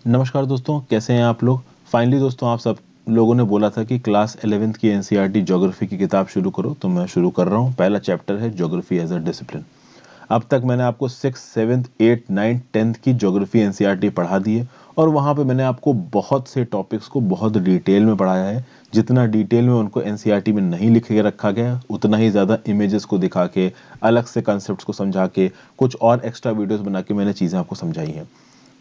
नमस्कार दोस्तों, कैसे हैं आप लोग। फाइनली दोस्तों, आप सब लोगों ने बोला था कि क्लास 11th की एनसीईआरटी ज्योग्राफी की किताब शुरू करो, तो मैं शुरू कर रहा हूँ। पहला चैप्टर है ज्योग्राफी एज अ डिसिप्लिन। अब तक मैंने आपको 6, 7, 8, 9, 10th की ज्योग्राफी एनसीईआरटी पढ़ा दी है और वहाँ पे मैंने आपको बहुत से टॉपिक्स को बहुत डिटेल में पढ़ाया है। जितना डिटेल में उनको एनसीईआरटी में नहीं लिख के रखा गया, उतना ही ज़्यादा इमेजेस को दिखा के, अलग से कंसेप्ट को समझा के, कुछ और एक्स्ट्रा वीडियोस बना के मैंने चीज़ें आपको समझाई हैं।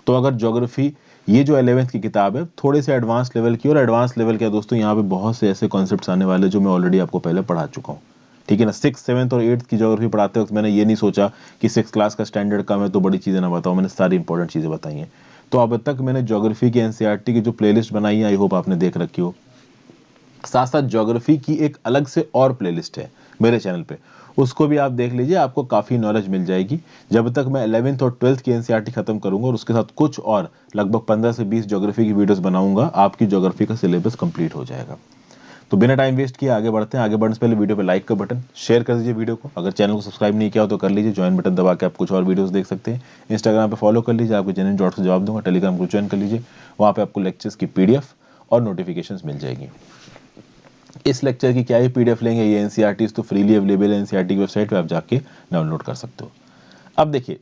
तो अगर ज्योग्राफी ये जो 11th की किताब है थोड़े से एडवांस लेवल की, और एडवांस लेवल क्या दोस्तों, यहाँ पे बहुत से ऐसे कॉन्सेप्ट्स आने वाले जो मैं ऑलरेडी आपको पहले पढ़ा चुका हूँ। ठीक है ना। 6, 7 और 8 की ज्योग्राफी पढ़ाते वक्त मैंने ये नहीं सोचा कि 6 क्लास का स्टैंडर्ड कम है तो बड़ी चीज़ें ना बताऊँ, मैंने सारी इंपॉर्टेंट चीज़ें बताई हैं। तो अब तक मैंने ज्योग्राफी की एनसीईआरटी की जो प्लेलिस्ट बनाई है, आई होप आपने देख रखी हो। साथ साथ ज्योग्राफी की एक अलग से और प्लेलिस्ट है मेरे चैनल पे, उसको भी आप देख लीजिए, आपको काफ़ी नॉलेज मिल जाएगी। जब तक मैं 11th और 12th की एनसीईआरटी खत्म करूंगा और उसके साथ कुछ और लगभग 15 से 20 ज्योग्राफी की वीडियोस बनाऊंगा, आपकी ज्योग्राफी का सिलेबस कंप्लीट हो जाएगा। तो बिना टाइम वेस्ट किए आगे बढ़ते हैं। आगे बढ़ने से पहले वीडियो पे लाइक का बटन, शेयर कर दीजिए वीडियो को। अगर चैनल को सब्सक्राइब नहीं किया हो तो कर लीजिए, ज्वाइन बटन दबा के आप कुछ और वीडियोस देख सकते हैं। इंस्टाग्राम पे फॉलो कर लीजिए, आपको जेन्युइन डॉट से जवाब दूंगा। टेलीग्राम को ज्वाइन कर लीजिए, वहाँ पे आपको लेक्चर्स की पीडीएफ और नोटिफिकेशंस मिल जाएगी। इस लेक्चर की क्या ही पीडीएफ लेंगे, ये एनसीईआरटी तो फ्रीली अवेलेबल है एनसीईआरटी की वेबसाइट पे, आप जाके डाउनलोड कर सकते हो। अब देखिए,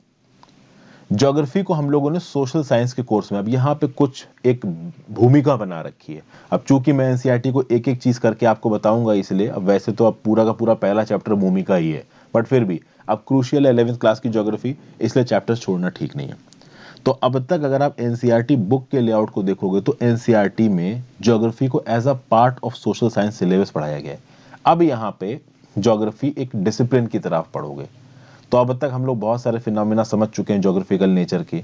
ज्योग्राफी को हम लोगों ने सोशल साइंस के कोर्स में अब यहाँ पे कुछ एक भूमिका बना रखी है। अब चूंकि मैं एनसीईआरटी को एक एक चीज करके आपको बताऊंगा, इसलिए अब वैसे तो अब पूरा का पूरा पहला चैप्टर भूमिका ही है, बट फिर भी अब क्रूशियल 11th क्लास की ज्योग्राफी, इसलिए चैप्टर्स छोड़ना ठीक नहीं है। तो अब तक अगर आप एनसीईआरटी बुक के लेआउट को देखोगे तो एनसीईआरटी में ज्योग्राफी को as a part of social science syllabus पढ़ाया गया है। अब यहाँ पे ज्योग्राफी एक डिसिप्लिन की तरफ पढ़ोगे। तो अब तक हम लोग बहुत सारे फिनोमेना समझ चुके हैं ज्योग्राफिकल नेचर के।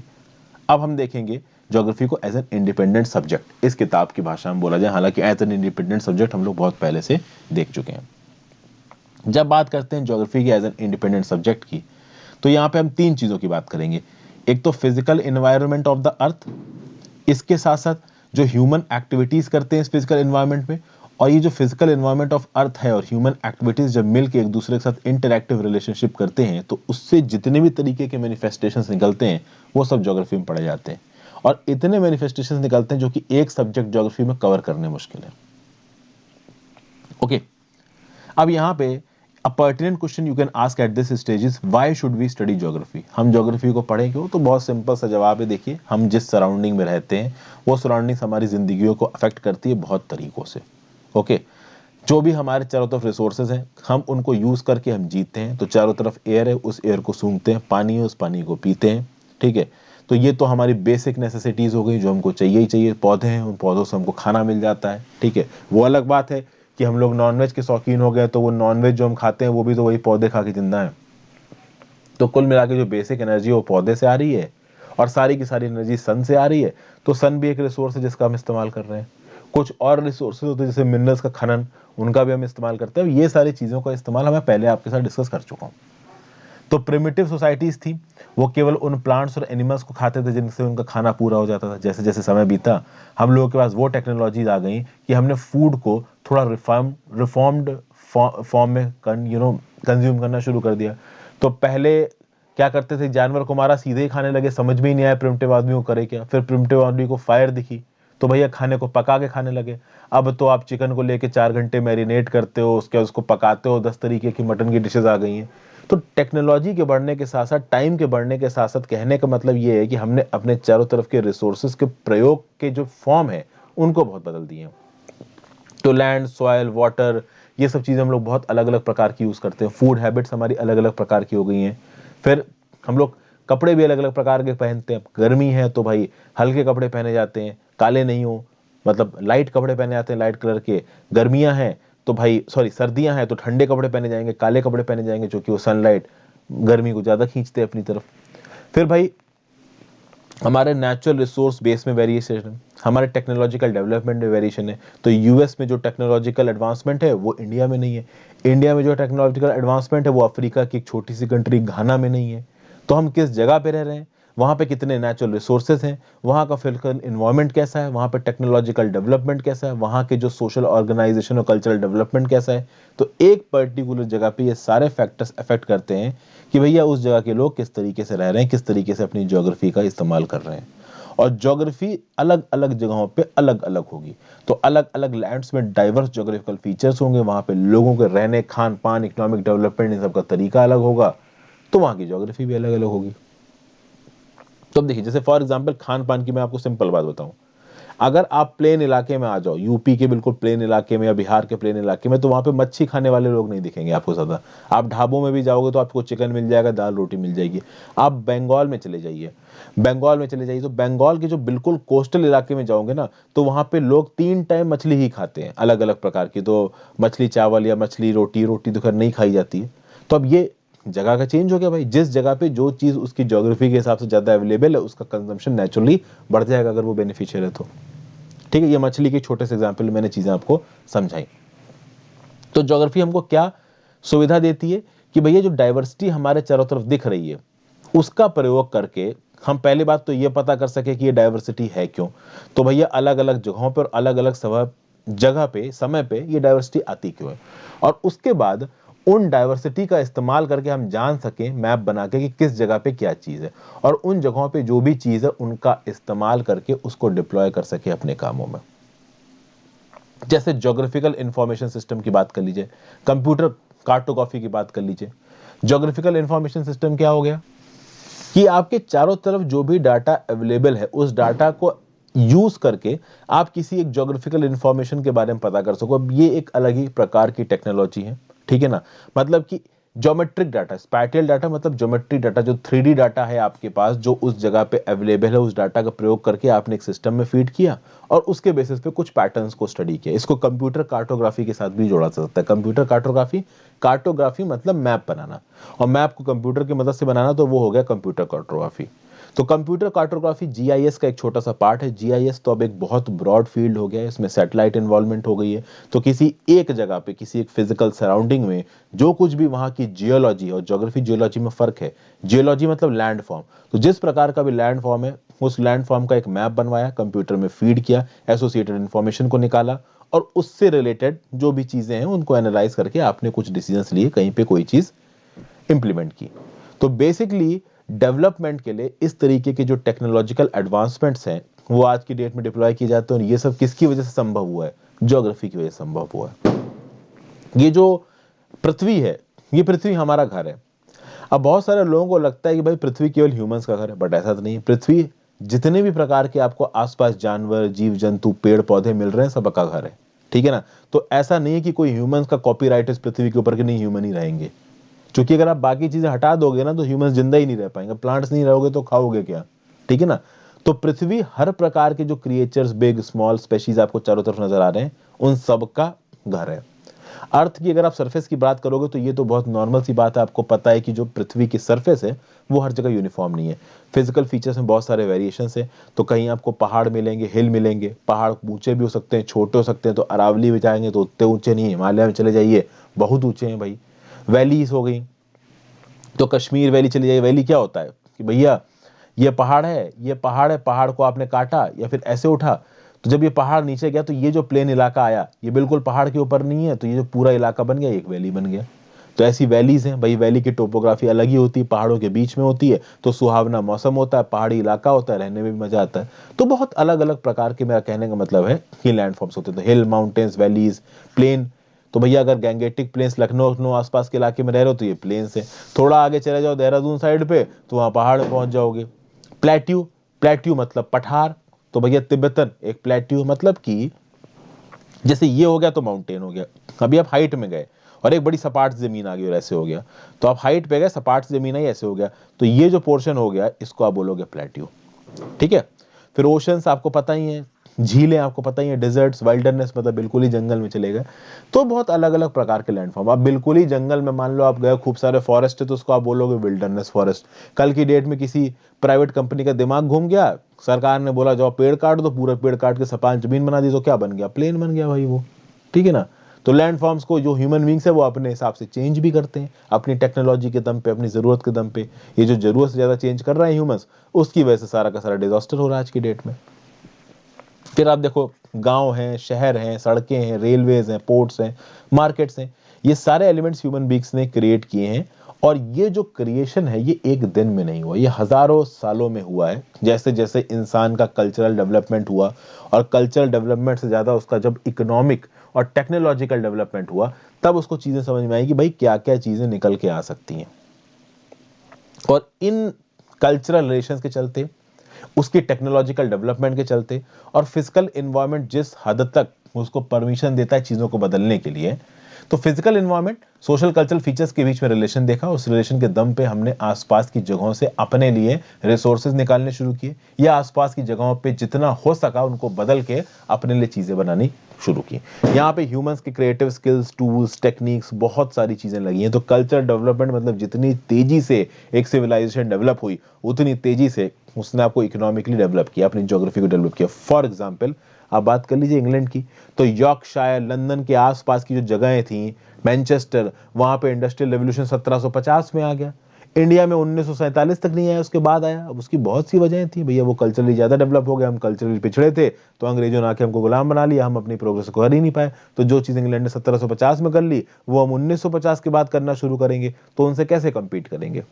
अब हम देखेंगे ज्योग्राफी को एज एन इंडिपेंडेंट सब्जेक्ट, इस किताब की भाषा में बोला जाए, हालांकि एज एन इंडिपेंडेंट सब्जेक्ट हम लोग बहुत पहले से देख चुके हैं। जब बात करते हैं ज्योग्राफी की एज एन इंडिपेंडेंट सब्जेक्ट की, तो यहाँ पे हम तीन चीजों की बात करेंगे। एक तो फिजिकल एनवायरनमेंट ऑफ द अर्थ, इसके साथ साथ जो ह्यूमन एक्टिविटीज करते हैं इस फिजिकल एनवायरनमेंट में, और ये जो फिजिकल एनवायरनमेंट ऑफ अर्थ है और ह्यूमन एक्टिविटीज जब मिलकर एक दूसरे के साथ इंटरैक्टिव रिलेशनशिप करते हैं, तो उससे जितने भी तरीके के मैनिफेस्टेशंस निकलते हैं वो सब ज्योग्राफी में पढ़े जाते हैं। और इतने मैनिफेस्टेशंस निकलते हैं जो कि एक सब्जेक्ट ज्योग्राफी में कवर करने मुश्किल है। ओके, अब यहाँ पे a pertinent question you can ask at this stage is why should we study geography. हम ज्योग्राफी को पढ़ें क्यों? तो बहुत सिंपल सा जवाब है। देखिए, हम जिस सराउंडिंग में रहते हैं वो सराउंडिंग्स हमारी जिंदगियों को अफेक्ट करती है बहुत तरीकों से। ओके, जो भी हमारे चारों तरफ रिसोर्सेज हैं, हम उनको यूज करके हम जीते हैं। तो चारों तरफ एयर है, उस एयर को सूंघते हैं, पानी है, उस पानी को पीते हैं। ठीक है, तो ये तो हमारी बेसिक नेसेसिटीज हो गई जो हमको चाहिए ही चाहिए। पौधे हैं, उन पौधों से हमको खाना मिल जाता है। ठीक है, वो अलग बात है कि हम लोग नॉनवेज के शौकीन हो गए, तो वो नॉनवेज जो हम खाते हैं वो भी तो वही पौधे खा के जिंदा है। तो कुल मिला के जो बेसिक एनर्जी वो पौधे से आ रही है, और सारी की सारी एनर्जी सन से आ रही है। तो सन भी एक रिसोर्स है जिसका हम इस्तेमाल कर रहे हैं। कुछ और रिसोर्सेज होते हैं जैसे मिनरल्स का खनन, उनका भी हम इस्तेमाल करते हैं। ये सारी चीज़ों का इस्तेमाल मैं पहले आपके साथ डिस्कस कर चुका हूँ। तो प्रिमिटिव सोसाइटीज थी, वो केवल उन प्लांट्स और एनिमल्स को खाते थे जिनसे उनका खाना पूरा हो जाता था। जैसे जैसे समय बीता, हम लोगों के पास वो टेक्नोलॉजीज आ गई कि हमने फूड को थोड़ा रिफॉर्म्ड फॉर्म में कंज्यूम करना शुरू कर दिया। तो पहले क्या करते थे, जानवर को मारा सीधे ही खाने लगे, समझ में ही नहीं आया प्रिमिटिव आदमी को करे क्या। फिर प्रिमिटिव आदमी को फायर दिखी, तो भैया खाने को पका के खाने लगे। अब तो आप चिकन को लेके 4 घंटे मैरिनेट करते हो, उसको पकाते हो, 10 तरीके की मटन की डिशेज आ गई हैं। तो टेक्नोलॉजी के बढ़ने के साथ साथ, टाइम के बढ़ने के साथ साथ, कहने का मतलब ये है कि हमने अपने चारों तरफ के रिसोर्सेज के प्रयोग के जो फॉर्म है उनको बहुत बदल दिए हैं। तो लैंड, सॉयल, वाटर, ये सब चीज़ें हम लोग बहुत अलग अलग प्रकार की यूज़ करते हैं। फूड हैबिट्स हमारी अलग अलग प्रकार की हो गई हैं। फिर हम लोग कपड़े भी अलग अलग प्रकार के पहनते हैं। गर्मी है तो भाई हल्के कपड़े पहने जाते हैं, काले नहीं हो, मतलब लाइट कपड़े पहने जाते हैं, लाइट कलर के। गर्मियां हैं तो भाई, सॉरी, सर्दियां हैं तो ठंडे कपड़े पहने जाएंगे, काले कपड़े पहने जाएंगे, जो कि वो सनलाइट, गर्मी को ज़्यादा खींचते हैं अपनी तरफ। फिर भाई हमारे नेचुरल रिसोर्स बेस में वेरिएशन है, हमारे टेक्नोलॉजिकल डेवलपमेंट में वेरिएशन है। तो यूएस में जो टेक्नोलॉजिकल एडवांसमेंट है वो इंडिया में नहीं है। इंडिया में जो टेक्नोलॉजिकल एडवांसमेंट है वो अफ्रीका की एक छोटी सी कंट्री घाना में नहीं है। तो हम किस जगह पे रह रहे हैं, वहाँ पे कितने नेचुरल रिसोर्सेज हैं, वहाँ का फिजिकल इन्वायरमेंट कैसा है, वहाँ पे टेक्नोलॉजिकल डेवलपमेंट कैसा है, वहाँ के जो सोशल ऑर्गेनाइजेशन और कल्चरल डेवलपमेंट कैसा है। तो एक पर्टिकुलर जगह पे ये सारे फैक्टर्स अफेक्ट करते हैं कि भैया उस जगह के लोग किस तरीके से रह रहे हैं, किस तरीके से अपनी ज्योग्राफी का इस्तेमाल कर रहे हैं। और ज्योग्राफी अलग अलग जगहों पे अलग अलग होगी। तो अलग अलग लैंड्स में डाइवर्स ज्योग्राफिकल फीचर्स होंगे, वहां पे लोगों के रहने, खान पान, इकोनॉमिक डेवलपमेंट, इन सब का तरीका अलग होगा, तो वहां की ज्योग्राफी भी अलग अलग होगी। तो अब देखिए, जैसे फॉर एग्जांपल खान पान की मैं आपको सिंपल बात बताऊं, अगर आप प्लेन इलाके में आ जाओ, यूपी के बिल्कुल प्लेन इलाके में या बिहार के प्लेन इलाके में, तो वहां पे मच्छी खाने वाले लोग नहीं दिखेंगे आपको ज्यादा। आप ढाबों में भी जाओगे तो आपको चिकन मिल जाएगा, दाल रोटी मिल जाएगी। आप बंगाल में चले जाइए, बंगाल में चले जाइए तो बंगाल के जो बिल्कुल कोस्टल इलाके में जाओगे ना, तो वहां पे लोग 3 टाइम मछली ही खाते हैं, अलग अलग प्रकार की। तो मछली चावल या मछली रोटी, रोटी तो खैर नहीं खाई जाती है। तो अब ये जगह का चेंज हो गया भाई। जिस जगह पे जो चीज उसकी ज्योग्राफी के हिसाब से ज्यादा अवेलेबल है, उसका कंजम्पशन नेचुरली बढ़ जाएगा, अगर वो बेनिफिशियल है तो। ठीक है, ये मछली के छोटे से एग्जाम्पल मैंने चीजें आपको समझाई। तो ज्योग्राफी हमको क्या सुविधा देती है कि भैया जो डाइवर्सिटी हमारे चारों तरफ दिख रही है, उसका प्रयोग करके हम पहली बात तो ये पता कर सके कि ये डाइवर्सिटी है क्यों। तो भैया अलग अलग जगहों पर, अलग अलग जगह पे, समय पे ये डाइवर्सिटी आती क्यों है, और उसके बाद उन डाइवर्सिटी का इस्तेमाल करके हम जान सकें मैप बना के कि किस जगह पे क्या चीज है, और उन जगहों पे जो भी चीज है उनका इस्तेमाल करके उसको डिप्लॉय कर सके अपने कामों में। जैसे ज्योग्राफिकल इंफॉर्मेशन सिस्टम की बात कर लीजिए, कंप्यूटर कार्टोग्राफी की बात कर लीजिए। ज्योग्राफिकल इंफॉर्मेशन सिस्टम क्या हो गया कि आपके चारों तरफ जो भी डाटा अवेलेबल है, उस डाटा को यूज करके आप किसी एक ज्योग्राफिकल इंफॉर्मेशन के बारे में पता कर सको। अब ये एक अलग ही प्रकार की टेक्नोलॉजी है, ठीक है ना। मतलब कि ज्योमेट्रिक डाटा, स्पैटियल डाटा, मतलब ज्योमेट्रिक डाटा, जो 3D डाटा है आपके पास, जो उस जगह पे अवेलेबल है, उस डाटा का प्रयोग करके आपने एक सिस्टम में फीड किया और उसके बेसिस पे कुछ पैटर्न्स को स्टडी किया। इसको कंप्यूटर कार्टोग्राफी के साथ भी जोड़ा जा सकता है। कंप्यूटर कार्टोग्राफी, कार्टोग्राफी मतलब मैप बनाना, और मैप को कंप्यूटर की मदद से बनाना, तो वो हो गया कंप्यूटर कार्टोग्राफी। तो कंप्यूटर कार्टोग्राफी जीआईएस का एक छोटा सा पार्ट है। जीआईएस तो अब एक बहुत ब्रॉड फील्ड हो गया है, इसमें सैटेलाइट इन्वॉल्वमेंट हो गई है। तो किसी एक जगह पे, किसी एक फिजिकल सराउंडिंग में जो कुछ भी वहां की जियोलॉजी, और ज्योग्राफी जियोलॉजी में फर्क है। जियोलॉजी मतलब लैंड फॉर्म, तो जिस प्रकार का भी लैंड फॉर्म है, उस लैंड फॉर्म का एक मैप बनवाया, कंप्यूटर में फीड किया, एसोसिएटेड इन्फॉर्मेशन को निकाला, और उससे रिलेटेड जो भी चीजें हैं उनको एनालाइज करके आपने कुछ डिसीजंस लिए, कहीं पे कोई चीज इंप्लीमेंट की। तो बेसिकली डेवलपमेंट के लिए इस तरीके के जो टेक्नोलॉजिकल एडवांसमेंट्स हैं, वो आज की डेट में डिप्लॉय किए जाते हैं। और ये सब किसकी वजह से संभव हुआ है? ज्योग्राफी की वजह से संभव हुआ है। ये जो पृथ्वी है, ये पृथ्वी हमारा घर है। अब बहुत सारे लोगों को लगता है कि भाई पृथ्वी केवल ह्यूमंस का घर है, बट ऐसा तो नहीं है। पृथ्वी जितने भी प्रकार के आपको आसपास जानवर, जीव जंतु, पेड़ पौधे मिल रहे हैं, सबका घर है, ठीक है ना। तो ऐसा नहीं है कि कोई ह्यूमंस का कॉपीराइट इस पृथ्वी के ऊपर कि नहीं, ह्यूमन ही रहेंगे। क्योंकि अगर आप बाकी चीजें हटा दोगे ना, तो ह्यूमंस जिंदा ही नहीं रह पाएंगे। प्लांट्स नहीं रहोगे तो खाओगे क्या, ठीक है ना। तो पृथ्वी हर प्रकार के जो क्रिएचर्स, बिग स्मॉल स्पेशीज आपको चारों तरफ नजर आ रहे हैं, उन सबका घर है। अर्थ की अगर आप सरफेस की बात करोगे, तो ये तो बहुत नॉर्मल सी बात है। आपको पता है कि जो पृथ्वी की सरफेस है, वो हर जगह यूनिफॉर्म नहीं है। फिजिकल फीचर्स में बहुत सारे वेरिएशन है। तो कहीं आपको पहाड़ मिलेंगे, हिल मिलेंगे। पहाड़ ऊंचे भी हो सकते हैं, छोटे हो सकते हैं। तो अरावली में जाएंगे तो उतने ऊंचे नहीं है, हिमालय में चले जाइए बहुत ऊंचे हैं भाई। वैलीज हो गई, तो कश्मीर वैली चली जाइए। वैली क्या होता है कि भैया ये पहाड़ है, ये पहाड़ है, पहाड़ को आपने काटा या फिर ऐसे उठा, तो जब ये पहाड़ नीचे गया, तो ये जो प्लेन इलाका आया, ये बिल्कुल पहाड़ के ऊपर नहीं है, तो ये जो पूरा इलाका बन गया, एक वैली बन गया। तो ऐसी वैलीज हैं भाई। वैली की टोपोग्राफी अलग ही होती है, पहाड़ों के बीच में होती है, तो सुहावना मौसम होता है, पहाड़ी इलाका होता है, रहने में भी मजा आता है। तो बहुत अलग अलग प्रकार के, मेरा कहने का मतलब है कि लैंडफॉर्म्स होते हैं। हिल, माउंटेन्स, वैलीज, प्लेन। तो भैया अगर गैंगेटिक प्लेन्स, लखनऊ आसपास के इलाके में रह रहे हो, तो ये प्लेन्स है। थोड़ा आगे चले जाओ देहरादून साइड पे, तो वहां पहाड़ में पहुंच जाओगे। प्लेट्यू, प्लेट्यू मतलब पठार। तो भैया तिब्बतन एक प्लेट्यू, मतलब कि जैसे ये हो गया तो माउंटेन हो गया। अभी आप हाइट में गए और एक बड़ी सपाट जमीन आ गई और ऐसे हो गया, तो आप हाइट पे गए, सपाट जमीन आई, ऐसे हो गया, तो ये जो पोर्शन हो गया, इसको आप बोलोगे प्लेट्यू, ठीक है। फिर ओशंस आपको पता ही है, झीलें आपको पता ही है, डेजर्ट्स, वाइल्डरनेस मतलब बिल्कुल ही जंगल में चले गए। तो बहुत अलग अलग प्रकार के लैंडफॉर्म। आप बिल्कुल ही जंगल में, मान लो आप गए, खूब सारे फॉरेस्ट है, तो उसको आप बोलोगे विल्डरनेस फॉरेस्ट। कल की डेट में किसी प्राइवेट कंपनी का दिमाग घूम गया, सरकार ने बोला जाओ पेड़ काट दो, पूरा पेड़ काट के सपाट जमीन बना दी, तो क्या बन गया? प्लेन बन गया भाई वो, ठीक है ना। तो लैंड फॉर्म्स को जो ह्यूमन बींग्स है वो अपने हिसाब से चेंज भी करते हैं, अपनी टेक्नोलॉजी के दम पे, अपनी जरूरत के दम पे। ये जो जरूरत से ज्यादा चेंज कर रहे हैं ह्यूमंस, उसकी वजह से सारा का सारा डिजास्टर हो रहा है आज की डेट में। फिर आप देखो, गांव हैं, शहर हैं, सड़कें हैं, रेलवेज हैं, पोर्ट्स हैं, मार्केट्स हैं, ये सारे एलिमेंट्स ह्यूमन बींग्स ने क्रिएट किए हैं। और ये जो क्रिएशन है ये एक दिन में नहीं हुआ, ये हजारों सालों में हुआ है। जैसे जैसे इंसान का कल्चरल डेवलपमेंट हुआ, और कल्चरल डेवलपमेंट से ज्यादा उसका जब इकोनॉमिक और टेक्नोलॉजिकल डेवलपमेंट हुआ, तब उसको चीजें समझ में आई कि भाई क्या क्या चीजें निकल के आ सकती हैं। और इन कल्चरल रिलेशंस के चलते, उसकी टेक्नोलॉजिकल डेवलपमेंट के चलते, और फिजिकल एनवायरनमेंट जिस हद तक उसको परमिशन देता है चीजों को बदलने के लिए, तो physical environment social cultural features के बीच में रिलेशन देखा। उस रिलेशन के दम पे हमने आसपास की जगहों से अपने लिए रिसोर्सेज निकालने शुरू किए, या आसपास की जगहों पे जितना हो सका उनको बदल के अपने लिए चीजें बनानी शुरू की। यहाँ पे ह्यूमंस के क्रिएटिव स्किल्स, टूल्स, टेक्निक्स, बहुत सारी चीजें लगी हैं। तो कल्चर डेवलपमेंट मतलब जितनी तेजी से एक सिविलाइजेशन डेवलप हुई, उतनी तेजी से उसने आपको इकोनॉमिकली डेवलप किया, अपनी ज्योग्राफी को डेवलप किया। फॉर एग्जाम्पल आप बात कर लीजिए इंग्लैंड की, तो यॉर्कशायर, लंदन के आसपास की जो जगहें थी, मैनचेस्टर, वहां पे इंडस्ट्रियल रेवोल्यूशन 1750 में आ गया। इंडिया में 1947 तक नहीं आया, उसके बाद आया। अब उसकी बहुत सी वजहें थी भैया, वो कल्चरली ज्यादा डेवलप हो गया, हम कल्चरली पिछड़े थे, तो अंग्रेजों ने आके हमको गुलाम बना लिया, हम अपनी प्रोग्रेस को कर ही नहीं पाए। तो जो चीज इंग्लैंड ने 1750 में कर ली, वो हम 1950 के बाद करना शुरू करेंगे, तो उनसे कैसे कंपीट करेंगे।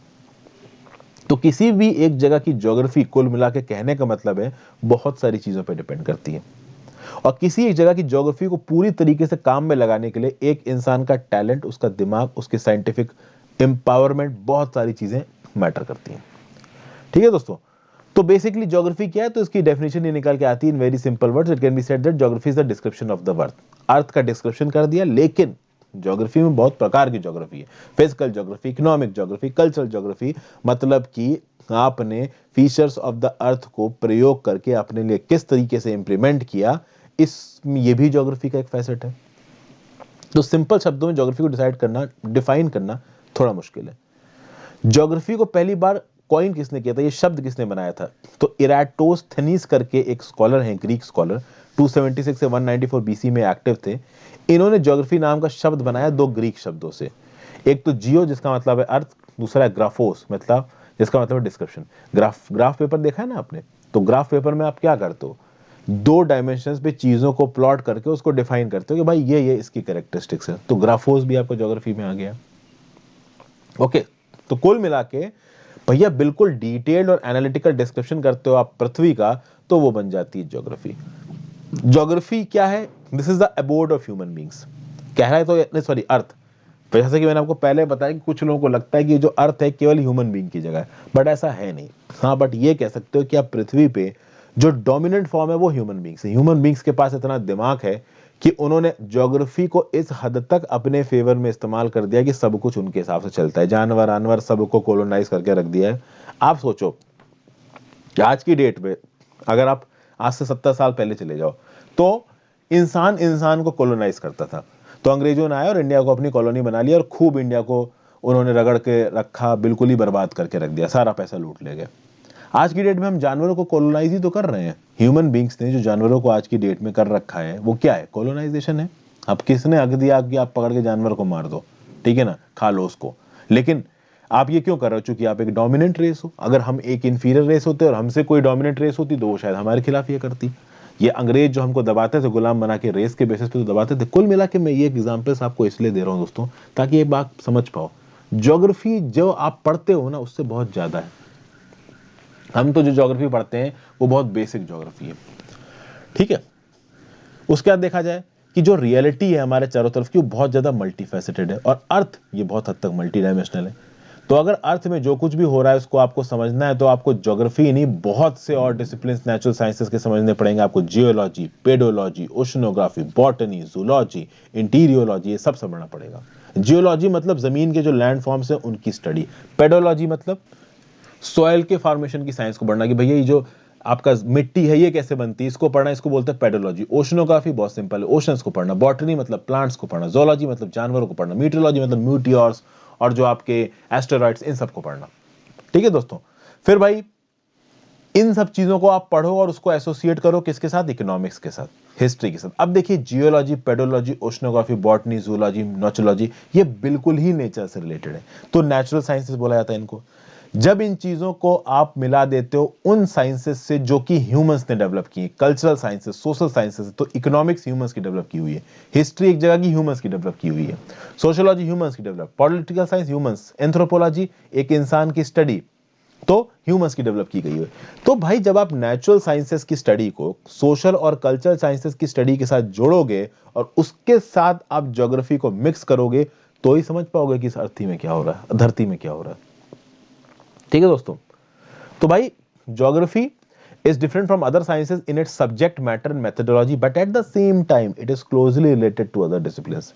तो किसी भी एक जगह की ज्योग्राफी, कुल मिला के कहने का मतलब है, बहुत सारी चीजों पर डिपेंड करती है। और किसी एक जगह की ज्योग्राफी को पूरी तरीके से काम में लगाने के लिए एक इंसान का टैलेंट, उसका दिमाग, उसके साइंटिफिक एम्पावरमेंट, बहुत सारी चीजें मैटर करती हैं। ठीक है दोस्तों, तो बेसिकली ज्योग्राफी क्या है, तो इसकी डेफिनेशन ये निकाल के आती है in very simple words. It can be said that geography is the description of the earth. Earth का डिस्क्रिप्शन कर दिया, लेकिन ज्योग्राफी में बहुत प्रकार की ज्योग्राफी है। Physical geography, economic geography, cultural geography, मतलब कि आपने फीचर्स ऑफ द अर्थ को प्रयोग करके अपने लिए किस तरीके से इंप्लीमेंट किया, इस ये भी ज्योग्राफी का एक फैसेट है। तो सिंपल शब्दों में ज्योग्राफी को डिसाइड करना, डिफाइन करना थोड़ा मुश्किल है। ज्योग्राफी को पहली बार कॉइन किसने किया था, ये शब्द किसने बनाया था, तो इराटोस्थेनीस करके एक स्कॉलर हैं, ग्रीक स्कॉलर, 276 से 194 बीसी में एक्टिव थे। इन्होंने ज्योग्राफी नाम का शब्द बनाया दो ग्रीक शब्दों से। एक तो जियो जिसका मतलब है अर्थ, दूसरा है ग्राफोस मतलब जिसका मतलब है डिस्क्रिप्शन। ग्राफ पेपर देखा है ना आपने, तो ग्राफ पेपर में आप क्या करते हो, दो डायमेंशंस पे चीजों को प्लॉट करके उसको डिफाइन करते हो कि भाई ये इसकी कैरेक्टरिस्टिक्स है। तो ग्राफोस भी आपको ज्योग्राफी में आ गया। ओके, तो कुल मिला के भैया बिल्कुल डिटेल्ड और एनालिटिकल डिस्क्रिप्शन करते हो आप पृथ्वी का, तो वो बन जाती है ज्योग्राफी। ज्योग्राफी क्या है, this is the abode of human beings. कह रहा है तो सॉरी अर्थ, जैसे कि मैंने आपको पहले बताया कि कुछ लोगों को लगता है कि जो अर्थ है केवल ह्यूमन बींग की जगह है, बट ऐसा है नहीं। हाँ, बट ये कह सकते हो कि आप पृथ्वी पे जो डोमिनेंट फॉर्म है वो ह्यूमन बींग्स है। ह्यूमन बींग्स के पास इतना दिमाग है कि उन्होंने ज्योग्राफी को इस हद तक अपने फेवर में इस्तेमाल कर दिया कि सब कुछ उनके हिसाब से चलता है, जानवर जानवर सबको कोलोनाइज करके रख दिया है। आप सोचो कि आज की डेट में अगर आप आज से 70 साल पहले चले जाओ, तो इंसान इंसान को कोलोनाइज करता था। तो अंग्रेजों ने आया और इंडिया को अपनी कॉलोनी बना लिया, और खूब इंडिया को उन्होंने रगड़ के रखा, बिल्कुल ही बर्बाद करके रख दिया, सारा पैसा लूट ले गए। आज की डेट में हम जानवरों को कोलोनाइज ही तो कर रहे हैं। ह्यूमन बींग्स ने जो जानवरों को आज की डेट में कर रखा है वो क्या है, कोलोनाइजेशन है। अब किसने हक दिया कि आप पकड़ के जानवर को मार दो, ठीक है ना, खा लो उसको। लेकिन आप ये क्यों कर रहे हो, चूंकि आप एक डोमिनेंट रेस हो। अगर हम एक इंफीरियर रेस होते और हमसे कोई डोमिनेंट रेस होती, तो वो शायद हमारे खिलाफ ये करती। ये अंग्रेज जो हमको दबाते थे गुलाम बना के, रेस के बेसिस पे तो दबाते थे। कुल मिला के मैं ये एग्जांपल्स आपको इसलिए दे रहा हूं दोस्तों, ताकि ये बात समझ पाओ, ज्योग्राफी जो आप पढ़ते हो ना उससे बहुत ज्यादा है। हम तो जो ज्योग्राफी पढ़ते हैं वो बहुत बेसिक ज्योग्राफी है, ठीक है। उसके बाद देखा जाए कि जो रियलिटी है हमारे चारों तरफ की, वो बहुत ज्यादा मल्टीफेसेटेड है, और अर्थ ये बहुत हद तक मल्टी डायमेंशनल है। तो अगर अर्थ में जो कुछ भी हो रहा है उसको आपको समझना है, तो आपको ज्योग्राफी नहीं, बहुत से और डिसिप्लिन नेचुरल साइंसेस के समझने पड़ेंगे। आपको geology, pedology, oceanography, botany, zoology, इंटीरियोलॉजी, ये सब समझना पड़ेगा। जियोलॉजी मतलब जमीन के जो लैंड फॉर्म्स है उनकी स्टडी। पेडोलॉजी मतलब सॉइल के फॉर्मेशन की साइंस को पढ़ना, कि भैया ये जो आपका मिट्टी है ये कैसे बनती है, इसको पढ़ना, इसको बोलते हैं पेडोलॉजी। ओशनोग्राफी बहुत सिंपल है, ओशंस को पढ़ना। बॉटनी मतलब प्लांट्स को पढ़ना। जोलॉजी मतलब जानवरों को पढ़ना। मीटियोलॉजी मतलब म्यूटियोर्स और जो आपके एस्टेरॉइड्स, इन सबको पढ़ना। ठीक है दोस्तों, फिर भाई इन सब चीजों को आप पढ़ो और उसको एसोसिएट करो किसके साथ, इकोनॉमिक्स के साथ, हिस्ट्री के साथ। अब देखिए geology, pedology, oceanography, botany, zoology, नोचोलॉजी, ये बिल्कुल ही नेचर से रिलेटेड है, तो नेचुरल साइंसेस बोला जाता है इनको। जब इन चीजों को आप मिला देते हो उन साइंसेस से जो कि ह्यूमंस ने डेवलप की है, कल्चरल साइंसेस, सोशल साइंसेस, तो इकोनॉमिक्स ह्यूमंस की डेवलप की हुई है, हिस्ट्री एक जगह की ह्यूमंस की डेवलप की हुई है, सोशियोलॉजी ह्यूमंस की develop, political science humans, anthropology एक इंसान की स्टडी तो ह्यूमंस की डेवलप की गई है। तो भाई जब आप नेचुरल साइंसेस की स्टडी को सोशल और कल्चरल साइंसेस की स्टडी के साथ जोड़ोगे और उसके साथ आप ज्योग्राफी को मिक्स करोगे तो ही समझ पाओगे कि इस धरती में क्या हो रहा है, धरती में क्या हो रहा है। ठीक है दोस्तों, तो भाई geography is different from other sciences in its subject matter and methodology, but at the same time it is closely related to other disciplines.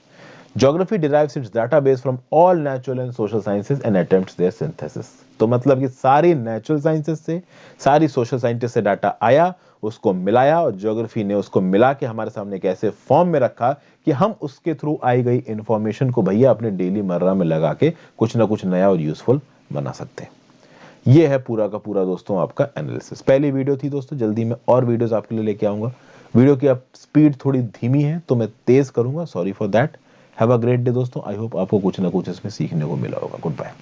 Geography derives its database from all natural and social sciences and attempts their synthesis. तो मतलब कि सारी natural sciences से, सारी social scientist से data आया, उसको मिलाया और ज्योग्राफी ने उसको मिला के हमारे सामने एक ऐसे फॉर्म में रखा कि हम उसके थ्रू आई गई इंफॉर्मेशन को भैया अपने डेली मर्रा में लगा के कुछ ना कुछ नया और यूजफुल बना सकते हैं। ये है पूरा का पूरा दोस्तों आपका एनालिसिस। पहली वीडियो थी दोस्तों, जल्दी मैं और वीडियोस आपके लिए लेके आऊंगा। वीडियो की अब स्पीड थोड़ी धीमी है तो मैं तेज करूंगा, sorry for that. Have a great day दोस्तों, आई होप आपको कुछ ना कुछ इसमें सीखने को मिला होगा। Good bye.